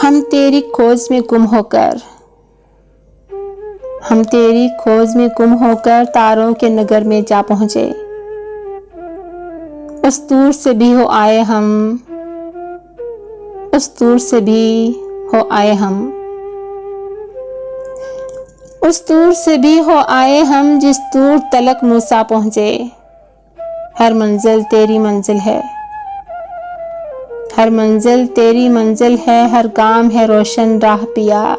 ہم تیری کھوج میں گم ہو کر تاروں کے نگر میں جا پہنچے۔ اس دور سے بھی ہو آئے ہم جس دور تلک موسیٰ پہنچے۔ ہر منزل تیری منزل ہے، ہر گام ہے روشن راہ پیا۔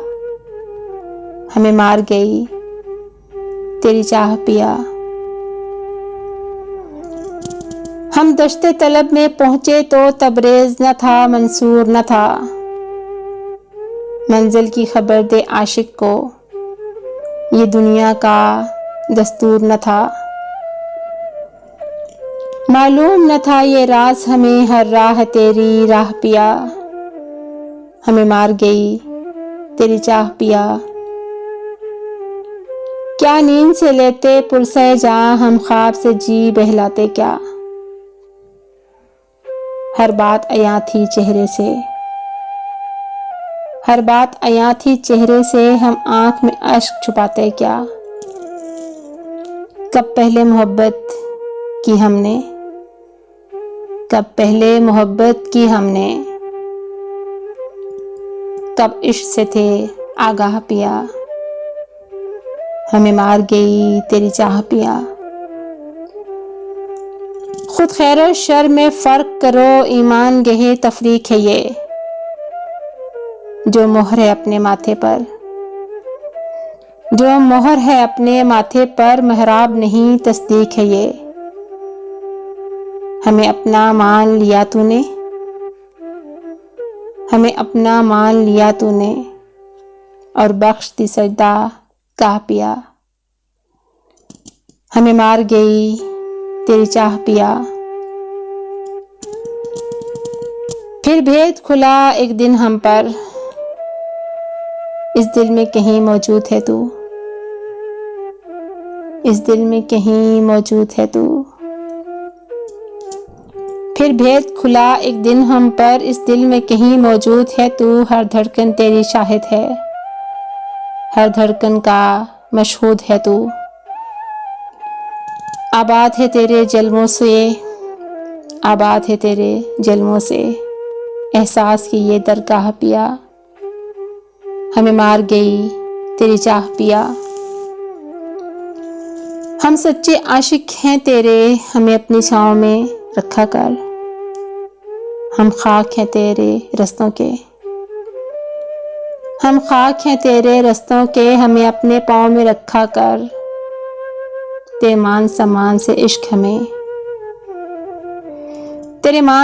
ہمیں مار گئی تیری چاہ پیا۔ ہم دشت طلب میں پہنچے تو تبریز نہ تھا، منصور نہ تھا۔ منزل کی خبر دے عاشق کو، یہ دنیا کا دستور نہ تھا۔ معلوم نہ تھا یہ راز ہمیں، ہر راہ تیری راہ پیا۔ ہمیں مار گئی تیری چاہ پیا۔ کیا نیند سے لیتے پرسہ جاں، ہم خواب سے جی بہلاتے کیا۔ ہر بات عیاں تھی چہرے سے، ہم آنکھ میں اشک چھپاتے کیا۔ کب پہلے محبت کی ہم نے، کب عشق سے تھے آگاہ پیا۔ ہمیں مار گئی تیری چاہ پیا۔ خود خیر و شر میں فرق کرو، ایمان گہے تفریق ہے یہ۔ جو مہر ہے اپنے ماتھے پر، محراب نہیں تصدیق ہے یہ۔ ہمیں اپنا مان لیا تو نے، اور بخش دی سجدہ گاہ پیا۔ ہمیں مار گئی تیری چاہ پیا۔ پھر بھید کھلا ایک دن ہم پر، اس دل میں کہیں موجود ہے تو۔ پھر بھید کھلا ایک دن ہم پر، اس دل میں کہیں موجود ہے تو۔ ہر دھڑکن تیری شاہد ہے، ہر دھڑکن کا مشہود ہے تو۔ آباد ہے تیرے جلووں سے، احساس کی یہ درگاہ پیا۔ ہمیں مار گئی تیری چاہ پیا۔ ہم سچے عاشق ہیں تیرے، ہمیں اپنی چھاؤں میں رکھا کر۔ ہم خاک ہیں تیرے رستوں کے، ہمیں اپنے پاؤں میں رکھا کر۔ تیرے مان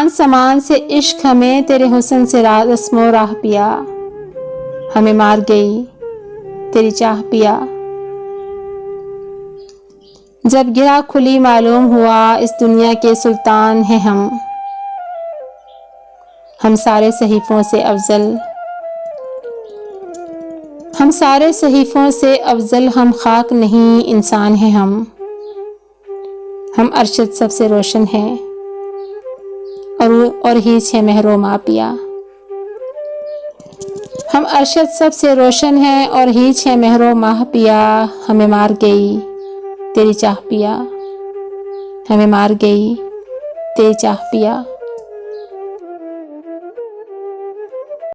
سمان سے عشق ہمیں، تیرے حسن سے رسم و راہ پیا۔ ہمیں مار گئی تیری چاہ پیا۔ جب گرہ کھلی معلوم ہوا، اس دنیا کے سلطان ہیں ہم۔ ہم سارے صحیفوں سے افضل، ہم خاک نہیں انسان ہیں ہم۔ ہم ارشد سب سے روشن ہیں، اور ہیچ ہے مہرو ماہ پیا۔ ہم ارشد سب سے روشن ہیں، اور ہیچ ہے مہرو ماہ پیا۔ ہمیں مار گئی تیری چاہ پیا۔